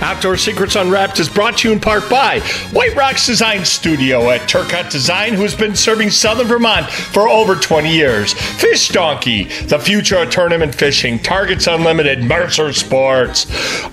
Outdoor Secrets Unwrapped is brought to you in part by White Rocks Design Studio at Turcotte Design, who has been serving Southern Vermont for over 20 years. Fish Donkey, the future of tournament fishing. Targets Unlimited, Mercer Sports.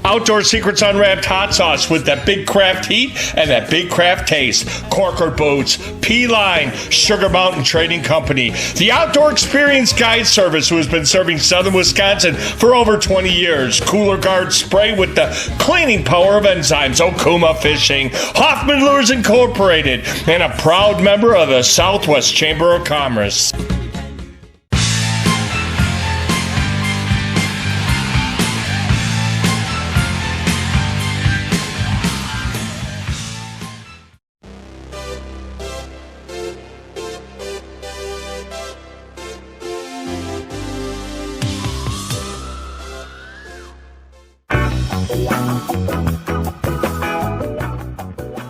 Outdoor Secrets Unwrapped hot sauce with that big craft heat and that big craft taste. Corker Boots, P-Line, Sugar Mountain Trading Company. The Outdoor Experience Guide Service, who has been serving Southern Wisconsin for over 20 years. Cooler Guard Spray with the cleaning power of enzymes. Okuma Fishing, Hoffman Lures Incorporated, and a proud member of the Southwest Chamber of Commerce.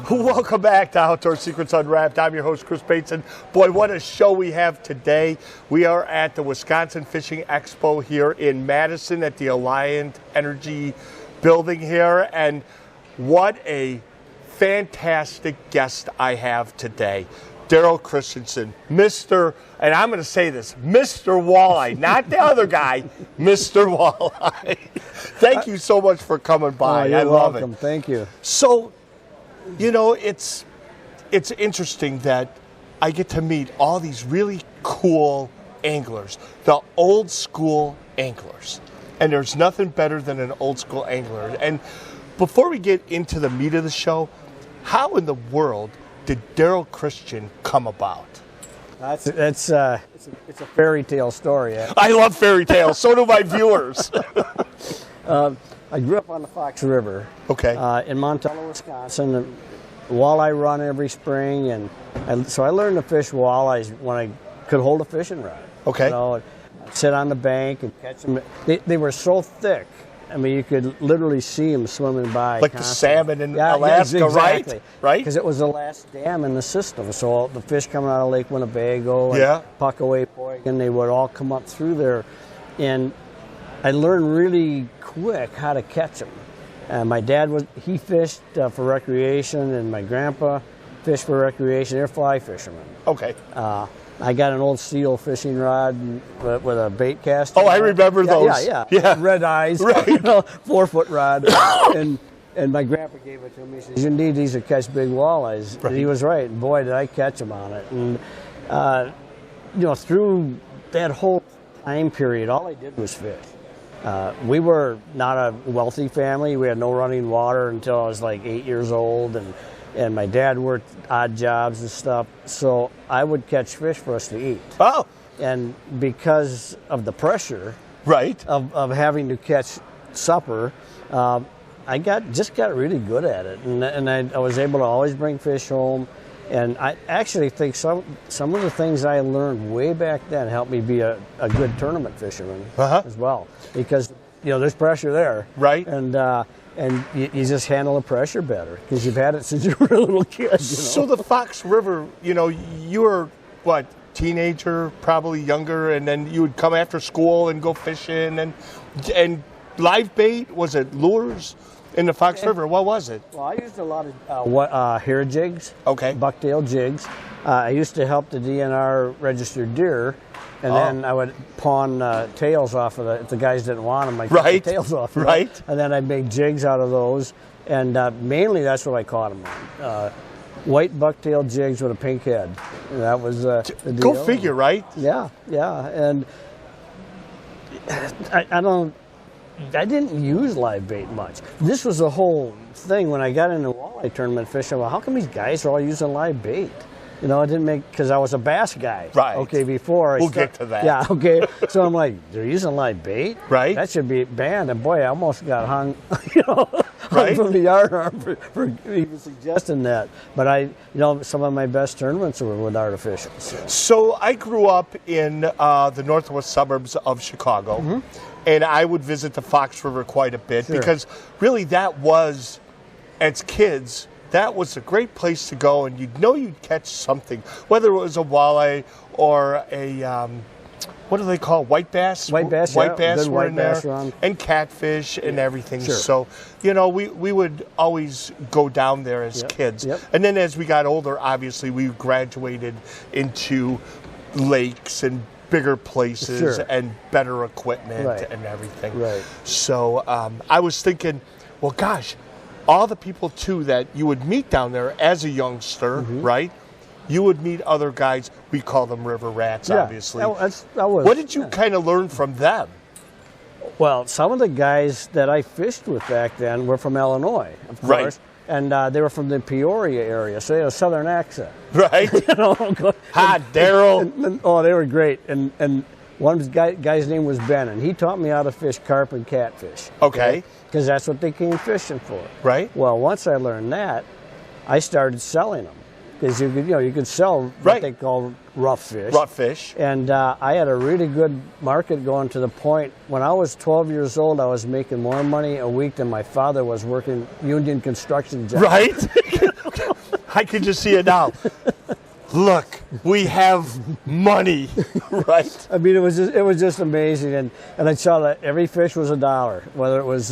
Welcome back to Outdoor Secrets Unwrapped. I'm your host, Chris Bateson. Boy, what a show we have today. We are at the Wisconsin Fishing Expo here in Madison at the Alliant Energy building here. And what a fantastic guest I have today. Daryl Christensen, Mr., and I'm going to say this, Mr. Walleye, not the other guy, Mr. Walleye. Thank you so much for coming by. You're I love welcome. it. Thank you. So, you know, it's interesting that I get to meet all these really cool anglers, the old school anglers. And there's nothing better than an old school angler. And before we get into the meat of the show, how in the world did Daryl Christian come about? It's a fairy tale story. I love fairy tales. So do my viewers. I grew up on the Fox River. Okay. In Montello, Wisconsin. Walleye run every spring, and so I learned to fish walleyes when I could hold a fishing rod. Okay. You know, I'd sit on the bank and catch them. They were so thick. I mean, you could literally see them swimming by. Like constantly. The salmon in Alaska, yes, exactly. Right? Because it was the last dam in the system. So the fish coming out of Lake Winnebago and Puckaway, Boygan, they would all come up through there. And I learned really quick how to catch them. My dad he fished for recreation, and my grandpa fished for recreation. They're fly fishermen. Okay. I got an old steel fishing rod with a bait caster. Oh, I remember those. Yeah. Red eyes, right. 4-foot rod. and my grandpa gave it to me. He says, "You need these to catch big walleyes." Right. And he was right. And boy, did I catch them on it. And through that whole time period, all I did was fish. We were not a wealthy family. We had no running water until I was like 8 years old, and my dad worked odd jobs and stuff. So I would catch fish for us to eat. Oh. And because of the pressure, right, of having to catch supper, I just got really good at it, and I was able to always bring fish home. And I actually think some of the things I learned way back then helped me be a good tournament fisherman as well, because there's pressure there, right? And you just handle the pressure better because you've had it since you were a little kid. So the Fox River, you were what, teenager, probably younger, and then you would come after school and go fishing and live bait. Was it lures? In the Fox River, what was it? Well, I used a lot of hair jigs, bucktail jigs. I used to help the DNR register deer, and then I would pawn tails off of if the guys didn't want them, I'd cut the tails off. Right. And then I'd make jigs out of those, and mainly that's what I caught them on. White bucktail jigs with a pink head. And that was the deal. Go figure, right? Yeah. And I don't I didn't use live bait much. This was the whole thing when I got into walleye tournament fishing. Well, how come these guys are all using live bait? You know, I didn't make, because I was a bass guy. Right. Okay, before we'll get to that. Yeah, okay. So I'm like, they're using live bait? Right. That should be banned. And boy, I almost got hung, you know, right. from the yard arm for even suggesting that. But some of my best tournaments were with artificials. So I grew up in the northwest suburbs of Chicago, and I would visit the Fox River quite a bit because really that was, as kids, that was a great place to go, and you'd know you'd catch something, whether it was a walleye or a, what do they call it? White bass? White bass, White bass good were white in bass there, run. and catfish and everything. Sure. So, you know, we would always go down there as kids. Yep. And then as we got older, obviously, we graduated into lakes and bigger places and better equipment and everything. Right. So I was thinking, well, gosh, all the people, too, that you would meet down there as a youngster, right? You would meet other guys. We call them river rats, obviously. What did you kind of learn from them? Well, some of the guys that I fished with back then were from Illinois, of course. Right. And they were from the Peoria area, so they had a southern accent. Right. You know, Hi, Daryl. Oh, they were great. And one of the guy's name was Ben, and he taught me how to fish carp and catfish. Okay. Because that's what they came fishing for. Right. Well, once I learned that, I started selling them. Because you could sell what they call rough fish. Rough fish. And I had a really good market going to the point when I was 12 years old, I was making more money a week than my father was working union construction jobs. Right. I can just see it now. Look, we have money, right? I mean, it was just amazing, and I saw that every fish was $1, whether it was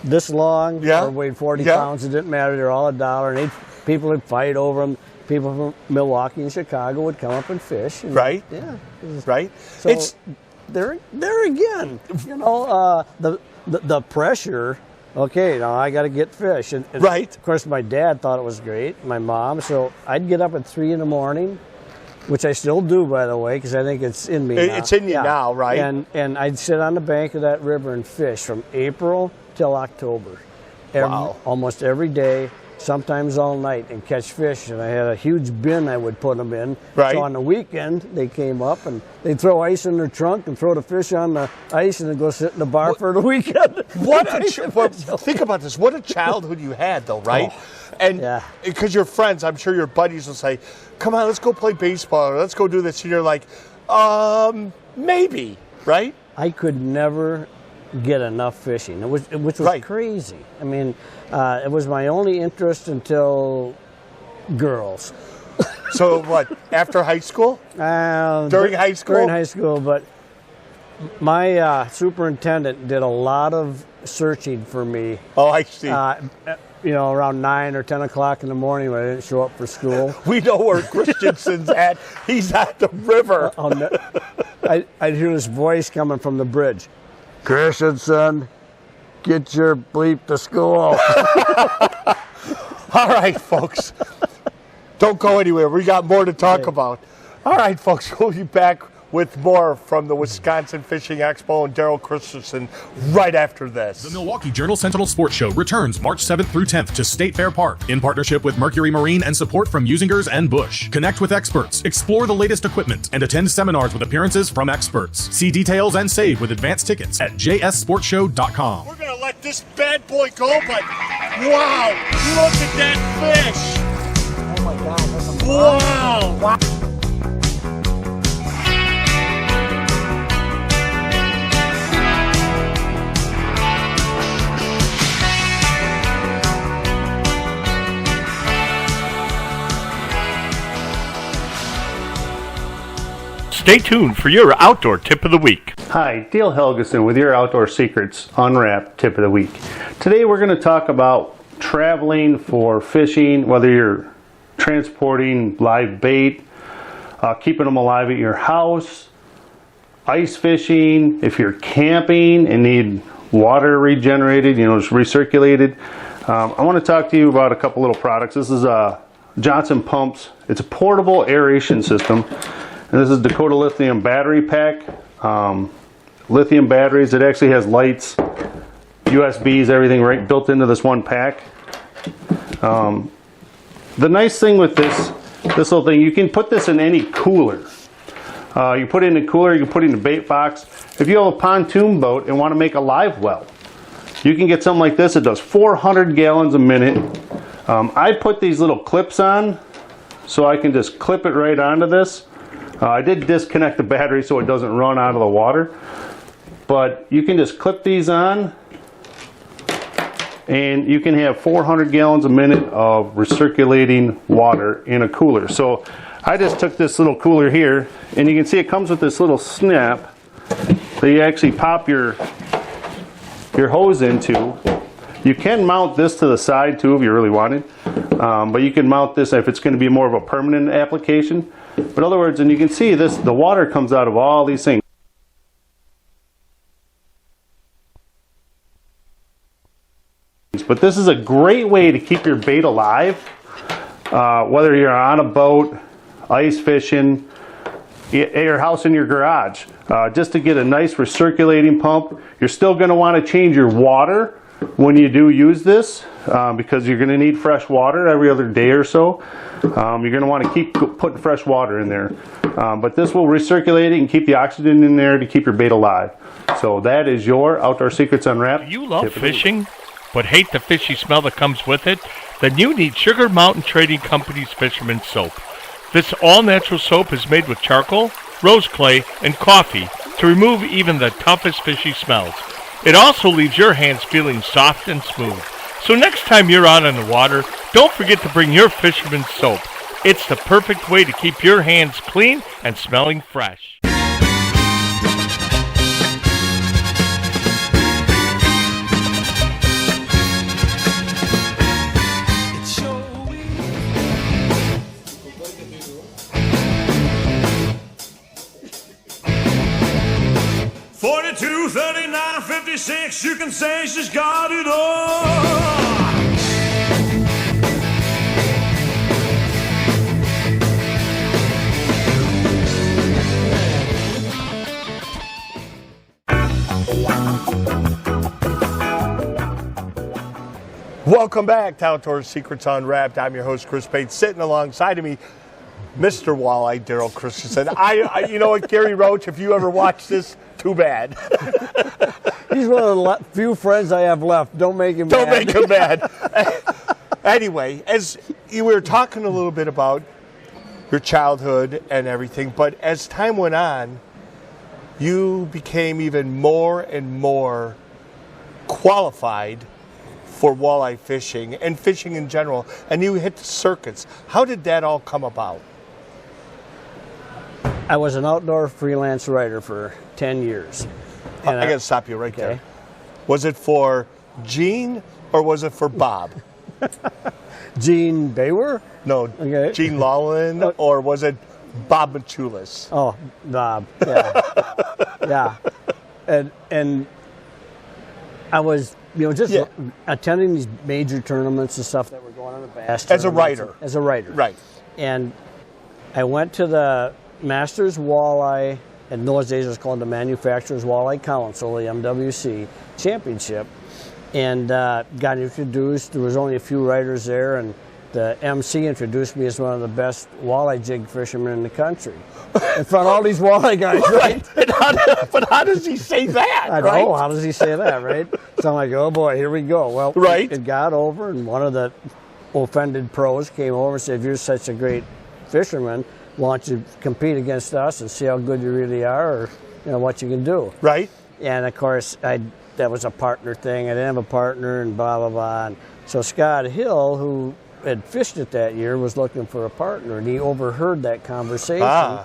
this long or weighed 40 pounds. It didn't matter; they're all $1, and people would fight over them. People from Milwaukee and Chicago would come up and fish. And, right. Yeah. Right. So there again, you know, the pressure. Okay, now I got to get fish. And right. Of course, my dad thought it was great, my mom. So I'd get up at 3 in the morning, which I still do, by the way, because I think it's in me now. It's in you now, right? And I'd sit on the bank of that river and fish from April till October. Almost every day, sometimes all night, and catch fish. And I had a huge bin I would put them in. Right. So on the weekend, they came up and they'd throw ice in their trunk and throw the fish on the ice and then go sit in the bar for the weekend. Think about this. What a childhood you had, though, right? Oh, and because your friends, I'm sure your buddies will say, come on, let's go play baseball or let's go do this. And you're like, maybe, right? I could never get enough fishing, which was crazy. I mean, it was my only interest until girls. So what, after high school? During high school? During high school, but my superintendent did a lot of searching for me. Oh, I see. You know, around 9 or 10 o'clock in the morning when I didn't show up for school. We know where Christensen's at. He's at the river. I'd hear this voice coming from the bridge. Christensen, get your bleep to school. All right, folks. Don't go anywhere. We got more to talk about. All right, folks. We'll be back with more from the Wisconsin Fishing Expo and Daryl Christensen right after this. The Milwaukee Journal Sentinel Sports Show returns March 7th through 10th to State Fair Park in partnership with Mercury Marine and support from Usingers and Busch. Connect with experts, explore the latest equipment, and attend seminars with appearances from experts. See details and save with advance tickets at jssportshow.com. We're going to let this bad boy go, but wow, look at that fish. Oh my God, that's wow. Stay tuned for your outdoor tip of the week. Hi, Dale Helgeson with your Outdoor Secrets Unwrapped tip of the week. Today we're going to talk about traveling for fishing, whether you're transporting live bait, keeping them alive at your house, ice fishing, if you're camping and need water regenerated, just recirculated. I want to talk to you about a couple little products. This is Johnson Pumps. It's a portable aeration system. And this is Dakota Lithium battery pack. lithium batteries. It actually has lights, USBs, everything right built into this one pack. The nice thing with this little thing, you can put this in any cooler. You put it in a cooler, you can put it in a bait box. If you have a pontoon boat and want to make a live well, you can get something like this. It does 400 gallons a minute. I put these little clips on so I can just clip it right onto this. I did disconnect the battery so it doesn't run out of the water. But you can just clip these on and you can have 400 gallons a minute of recirculating water in a cooler. So I just took this little cooler here, and you can see it comes with this little snap that you actually pop your hose into. You can mount this to the side too if you really wanted, but you can mount this if it's going to be more of a permanent application. But in other words, and you can see this, the water comes out of all these things. But this is a great way to keep your bait alive, whether you're on a boat, ice fishing, at your house, in your garage, just to get a nice recirculating pump. You're still going to want to change your water when you do use this, because you're going to need fresh water every other day or so. You're going to want to keep putting fresh water in there. But this will recirculate it and keep the oxygen in there to keep your bait alive. So that is your Outdoor Secrets Unwrapped. You love fishing, but hate the fishy smell that comes with it? Then you need Sugar Mountain Trading Company's Fisherman's Soap. This all-natural soap is made with charcoal, rose clay, and coffee to remove even the toughest fishy smells. It also leaves your hands feeling soft and smooth. So next time you're out on the water, don't forget to bring your Fisherman's Soap. It's the perfect way to keep your hands clean and smelling fresh. You can say she's got it all. Welcome back to Outdoor Secrets Unwrapped. I'm your host, Chris Pate. Sitting alongside of me, Mr. Walleye Daryl Christensen. You know what, Gary Roach, if you ever watch this, too bad. He's one of the few friends I have left. Don't make him mad. Don't make him mad. Anyway, as you were talking a little bit about your childhood and everything, but as time went on, you became even more and more qualified for walleye fishing and fishing in general, and you hit the circuits. How did that all come about? I was an outdoor freelance writer for 10 years. And I got to stop you right there. Was it for Gene or was it for Bob? Gene Bawer? No, okay. Gene Lawlin, or was it Bob Machulis? Oh, Bob, yeah. Yeah. And I was, just attending these major tournaments and stuff that were going on in the bass as a writer. As a writer. Right. And I went to the Masters Walleye, in those days it was called the Manufacturers Walleye Council, the MWC Championship, and got introduced. There was only a few writers there, and the MC introduced me as one of the best walleye jig fishermen in the country in front of all these walleye guys. Right. But how does he say that? I know, how does he say that, right? So I'm like, oh boy, here we go. Well, right. It got over, and one of the offended pros came over and said, if you're such a great fisherman, why don't you compete against us and see how good you really are, or what you can do. Right. And of course, that was a partner thing. I didn't have a partner, and blah, blah, blah. And so Scott Hill, who had fished it that year, was looking for a partner, and he overheard that conversation.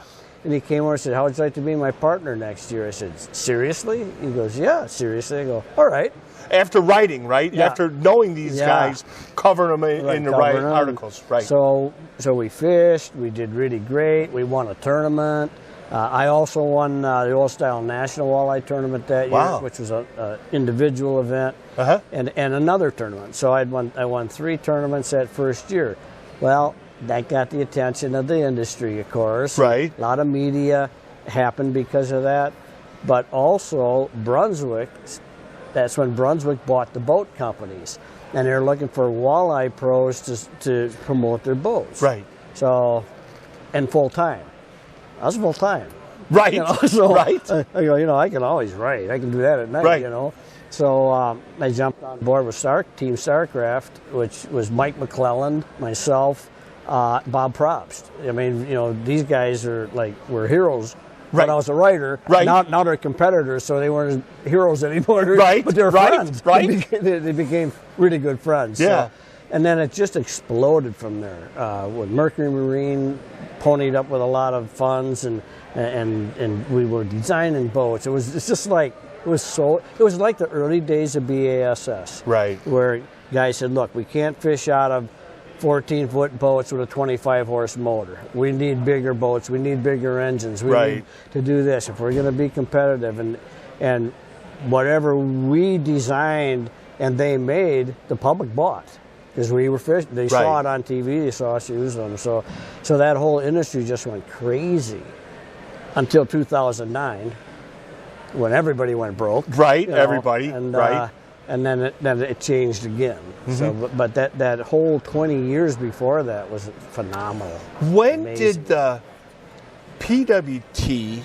And he came over and said, how would you like to be my partner next year? I said, seriously? He goes, yeah, seriously. I go, all right. After writing, right? Yeah. After knowing these guys, covering them in the right articles, right? So we fished. We did really great. We won a tournament. I also won the Old Style National Walleye Tournament that year, which was an individual event, and another tournament. So I won 3 tournaments that first year. Well, that got the attention of the industry, of course. Right. A lot of media happened because of that. but also Brunswick. That's when Brunswick bought the boat companies, and they're looking for walleye pros to promote their boats. Right. So, and full time. I was full time. Right. So right. I go, I can always write. I can do that at night. Right. So I jumped on board with Team Starcraft, which was Mike McClelland, myself, Bob Probst. I mean, these guys were heroes. Right. When I was a writer, right. Now they're competitors, so they weren't heroes anymore. Right. But they're friends. Right. They became really good friends. Yeah. So, and then it just exploded from there. With Mercury Marine ponied up with a lot of funds, and we were designing boats. It was like the early days of BASS. Right. Where guys said, look, we can't fish out of 14-foot boats with a 25-horse motor. We need bigger boats. We need bigger engines. We need to do this if we're going to be competitive. And whatever we designed and they made, the public bought. Because we were fishing. They saw it on TV. They saw us use them. So that whole industry just went crazy until 2009, when everybody went broke. Right, everybody. And, right. And then it changed again. Mm-hmm. So, but that whole 20 years before that was phenomenal. When Amazing. did the PWT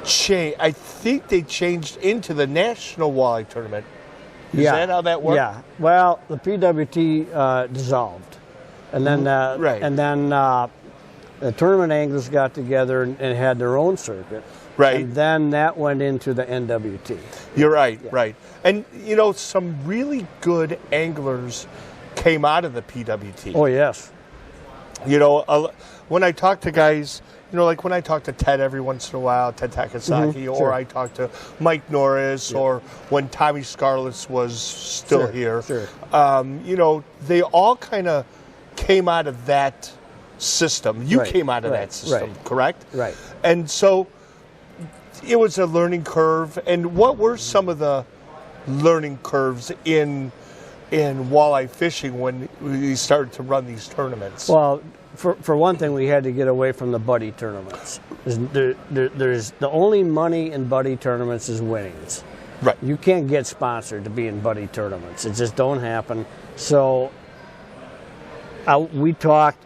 change? I think they changed into the National Walleye Tournament. Is that how that worked? Yeah. Well, the PWT dissolved, and then and then the tournament anglers got together and had their own circuit. Right. And then that went into the NWT. You're right, right. And, some really good anglers came out of the PWT. Oh, yes. When I talk to guys, like when I talk to Ted every once in a while, Ted Takasaki, or I talk to Mike Norris, or when Tommy Scarlett was still here, they all kind of came out of that system. You came out of that system, correct? Right. And so it was a learning curve. And what were some of the learning curves in walleye fishing when we started to run these tournaments? Well, for one thing, we had to get away from the buddy tournaments. There's the only money in buddy tournaments is winnings. Right. You can't get sponsored to be in buddy tournaments. It just don't happen. So we talked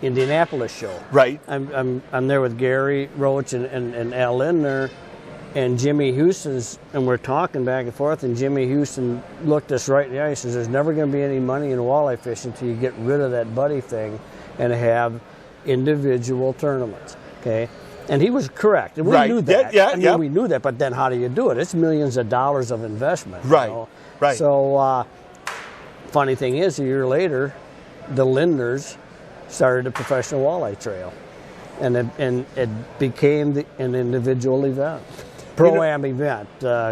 Indianapolis show. Right. I'm there with Gary Roach and Al Lindner and Jimmy Houston's, and we're talking back and forth, and Jimmy Houston looked us right in the eye. He says, there's never going to be any money in walleye fishing until you get rid of that buddy thing and have individual tournaments. Okay? And he was correct. And we knew that. We knew that, but then how do you do it? It's millions of dollars of investment. Right. You know? Right. So, funny thing is, a year later, the Lindners started a professional walleye trail, and it became an individual event, pro-am event,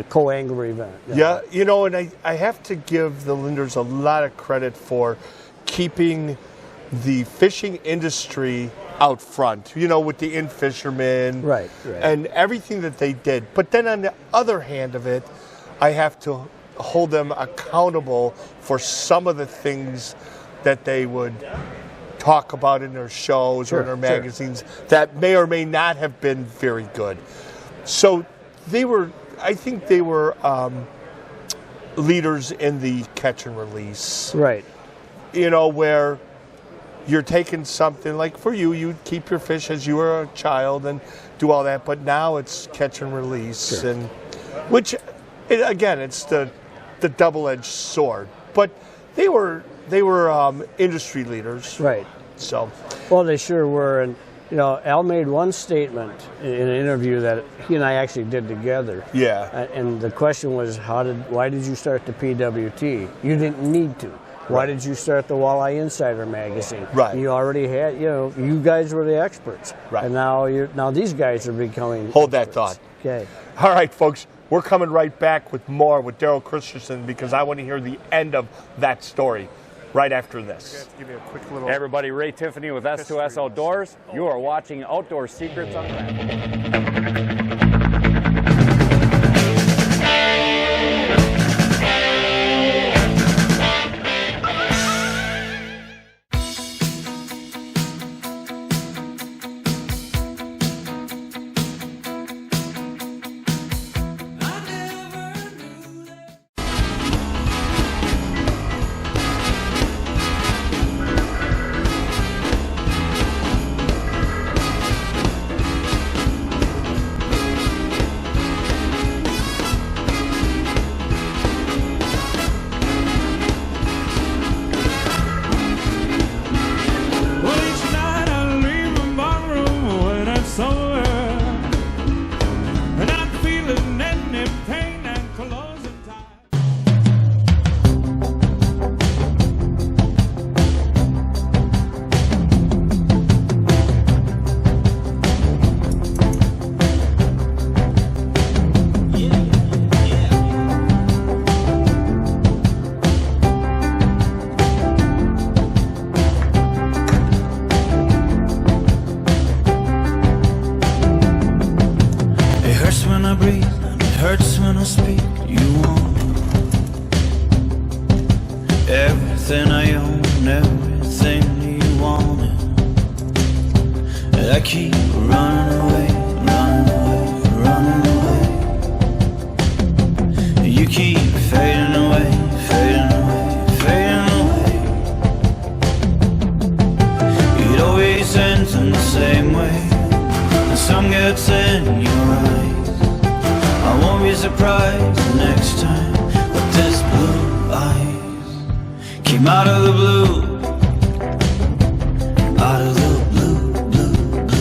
co-angler event. Yeah, and I have to give the Linders a lot of credit for keeping the fishing industry out front, with the in-fishermen right. and everything that they did. But then on the other hand of it, I have to hold them accountable for some of the things that they would talk about in their shows or in their magazines that may or may not have been very good. So I think they were leaders in the catch and release. Right. Where you're taking something, like for you'd keep your fish as you were a child and do all that, but now it's catch and release, and which, again, it's the double-edged sword. But they were industry leaders. Right. So. Well, they sure were, and Al made one statement in an interview that he and I actually did together. Yeah. And the question was, why did you start the PWT? You didn't need to. Why did you start the Walleye Insider magazine? Right. You already had, you guys were the experts. Right. And now these guys are becoming Hold experts. that thought. Okay. All right, folks. We're coming right back with more with Daryl Christensen, because I want to hear the end of that story right after this. Give you a quick little... Hey everybody, Ray Tiffany with S2S Outdoors. You are watching Outdoor Secrets Unwrapped. wanna speak, you want everything I own, everything you wanted. I keep running away, running away, running away. You keep fading away, fading away, fading away. It always ends in the same way. The sun gets in your eyes. I won't be surprised the next time with this blue eyes came out of the blue, out of the blue, blue, blue.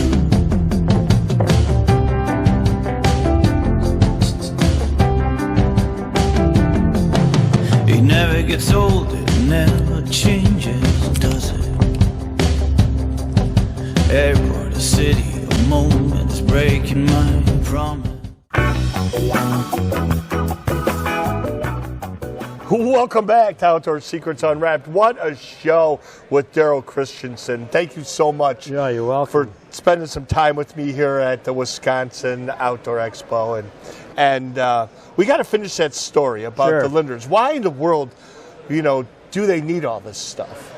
It never gets old, it never changes, does it? Airport, a city, a moment is breaking my promise. Welcome back to Outdoor Secrets Unwrapped. What a show with Daryl Christensen. Thank you so much. Yeah, you're welcome. For spending some time with me here at the Wisconsin Outdoor Expo. And we got to finish that story about Sure. the linders. Why in the world, do they need all this stuff?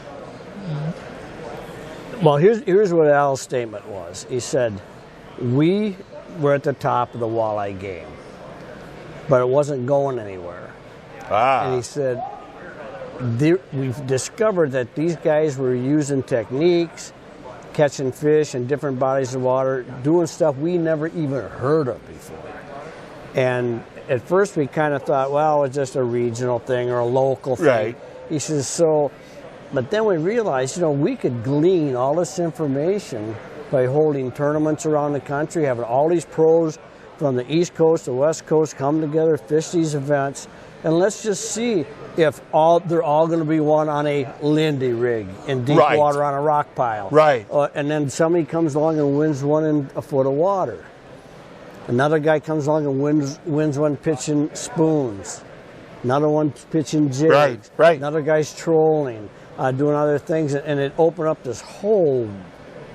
Well, here's what Al's statement was. He said, we were at the top of the walleye game, but it wasn't going anywhere. And he said, we've discovered that these guys were using techniques, catching fish in different bodies of water, doing stuff we never even heard of before. And at first we kind of thought, well, it's just a regional thing or a local thing. Right. He says, but then we realized, we could glean all this information by holding tournaments around the country, having all these pros from the East Coast, the West Coast come together, fish these events, and let's just see if they're all going to be one on a Lindy rig in deep Right. water on a rock pile. Right. And then somebody comes along and wins one in a foot of water. Another guy comes along and wins one pitching spoons. Another one pitching jigs. Right. Another guy's trolling, doing other things, and it opened up this whole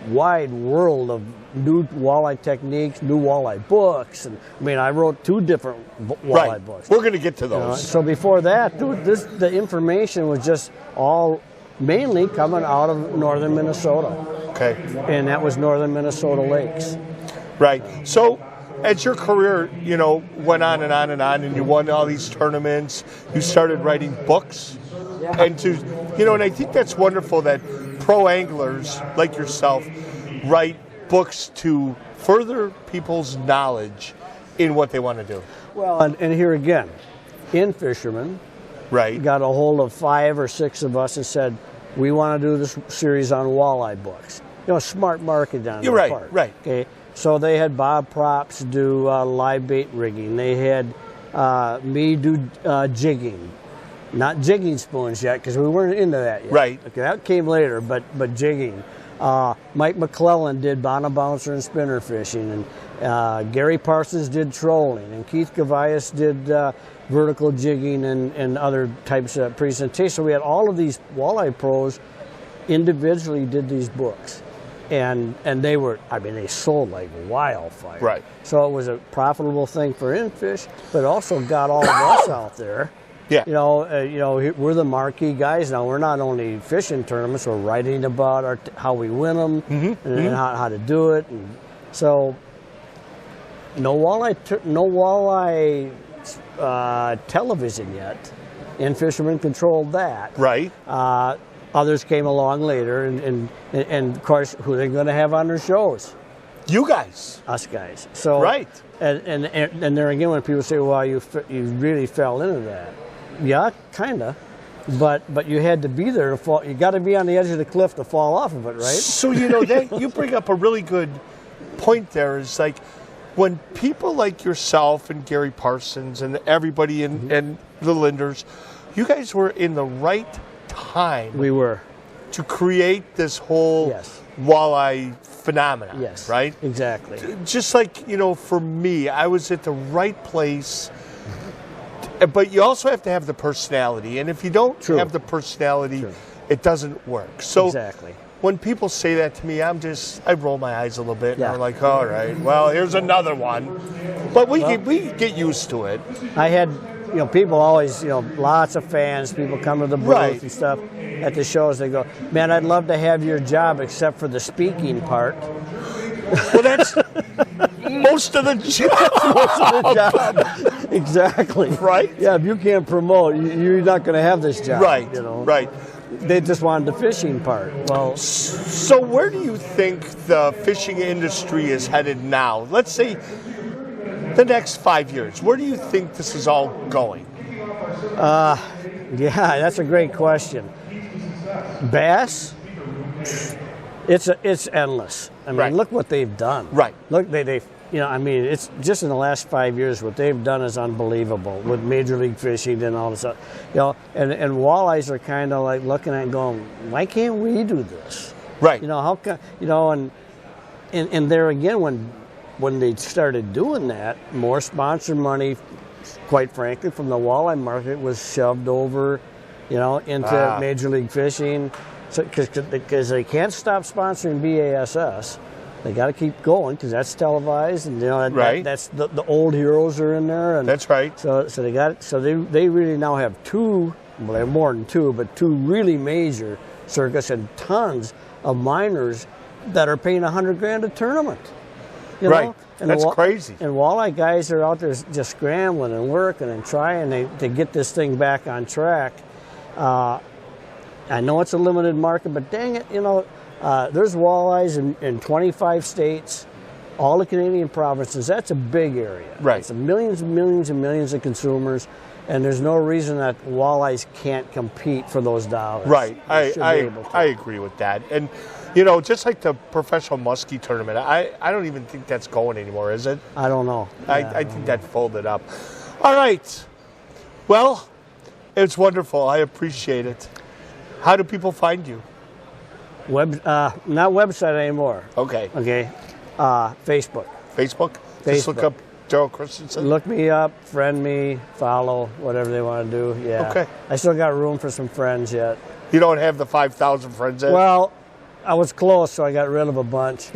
wide world of new walleye techniques, new walleye books. And I wrote 2 different walleye books. We're going to get to those. So before that, the information was just all mainly coming out of northern Minnesota. Okay. And that was northern Minnesota lakes. Right. So as your career, went on and on and on, and you won all these tournaments, you started writing books. Yeah. And and I think that's wonderful that pro anglers like yourself write books to further people's knowledge in what they want to do. Well, and here again, In Fisherman Right. got a hold of 5 or 6 of us and said, we want to do this series on walleye books. Smart market on You're their right, part. right. Okay. So they had Bob Props do live bait rigging. They had me do jigging. Not jigging spoons yet, because we weren't into that yet. Right. Okay, that came later, but jigging. Mike McClellan did bottom bouncer and spinner fishing, and Gary Parsons did trolling, and Keith Gavias did vertical jigging and other types of presentations. So we had all of these walleye pros individually did these books. And they were, they sold like wildfire. Right. So it was a profitable thing for Infish, but it also got all of us out there. Yeah. We're the marquee guys now. We're not only fishing tournaments, we're writing about how we win them and how to do it. And so no walleye television yet. Infisherman controlled that. Right. Others came along later, and of course, who they're going to have on their shows? You guys. Us guys. So right. And there again, when people say, "Well, you really fell into that," yeah, kind of, but you had to be there to fall. You got to be on the edge of the cliff to fall off of it, right? So you bring up a really good point. There is like when people like yourself and Gary Parsons and everybody and the Linders, you guys were in the right time. We were to create this whole walleye phenomenon. Yes. Right? Exactly. Just like, for me, I was at the right place, but you also have to have the personality. And if you don't have the personality, it doesn't work. So exactly. when people say that to me, I roll my eyes a little bit, and Yeah. I'm like, all right, well, here's another one. But we get used to it. I had, people always, lots of fans, people come to the booth Right. and stuff at the shows. They go, man, I'd love to have your job except for the speaking part. Well, that's most of the job. Exactly. Right? Yeah, if you can't promote, you're not going to have this job. Right, right. They just wanted the fishing part. Well, so where do you think the fishing industry is headed now? Let's say the next 5 years. Where do you think this is all going? yeah, that's a great question. Bass, it's endless. I mean, Right. look what they've done. Right. Look, they it's just in the last 5 years, what they've done is unbelievable with Major League Fishing and all this stuff. And walleyes are kind of like looking at it and going, why can't we do this? Right. How come, and there again, when they started doing that, more sponsor money, quite frankly, from the walleye market was shoved over, into Major League Fishing, because they can't stop sponsoring BASS. They got to keep going because that's televised, and Right. that's the old heroes are in there, and That's right. So they really now have two, well, they're more than two, but two really major circuits and tons of minors that are paying $100,000 a tournament. Right. And That's crazy. And walleye guys are out there just scrambling and working and trying to get this thing back on track. I know it's a limited market, but dang it, there's walleyes in 25 states, all the Canadian provinces. That's a big area. Right. It's millions and millions and millions of consumers, and there's no reason that walleyes can't compete for those dollars. Right. They should be able to. I agree with that. And, just like the professional muskie tournament, I don't even think that's going anymore, is it? I don't know. I think that folded up. All right. Well, it's wonderful. I appreciate it. How do people find you? Not website anymore. Okay. Okay. Facebook. Facebook? Just look up Daryl Christensen? Look me up, friend me, follow, whatever they want to do. Yeah. Okay. I still got room for some friends yet. You don't have the 5,000 friends yet? Well, I was close, so I got rid of a bunch.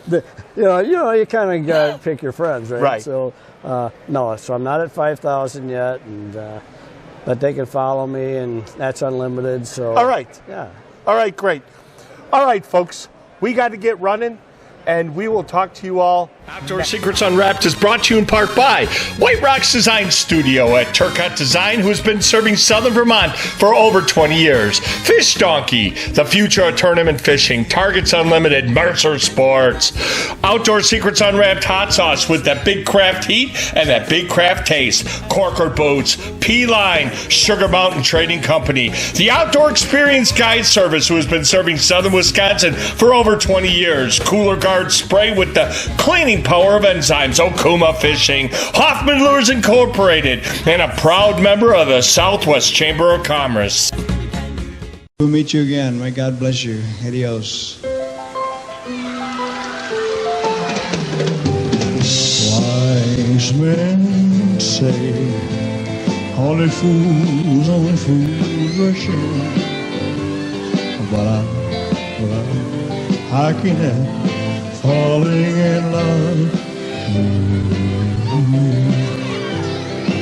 You kind of got to pick your friends, right? Right. So, so I'm not at 5,000 yet, but they can follow me, and that's unlimited. So. All right. Yeah. All right, great. All right, folks, we got to get running, and we will talk to you all. Outdoor Secrets Unwrapped is brought to you in part by White Rocks Design Studio at Turcotte Design, who has been serving Southern Vermont for over 20 years. Fish Donkey, the future of tournament fishing. Targets Unlimited, Mercer Sports. Outdoor Secrets Unwrapped hot sauce with that big craft heat and that big craft taste. Corker Boots, P-Line, Sugar Mountain Trading Company. The Outdoor Experience Guide Service, who has been serving Southern Wisconsin for over 20 years. Cooler Guard Spray with the cleaning power of enzymes. Okuma Fishing, Hoffman Lures Incorporated, and a proud member of the Southwest Chamber of Commerce. We'll meet you again. May God bless you. Adios. Wise men say only fools rush in. But I can't help falling in love with you.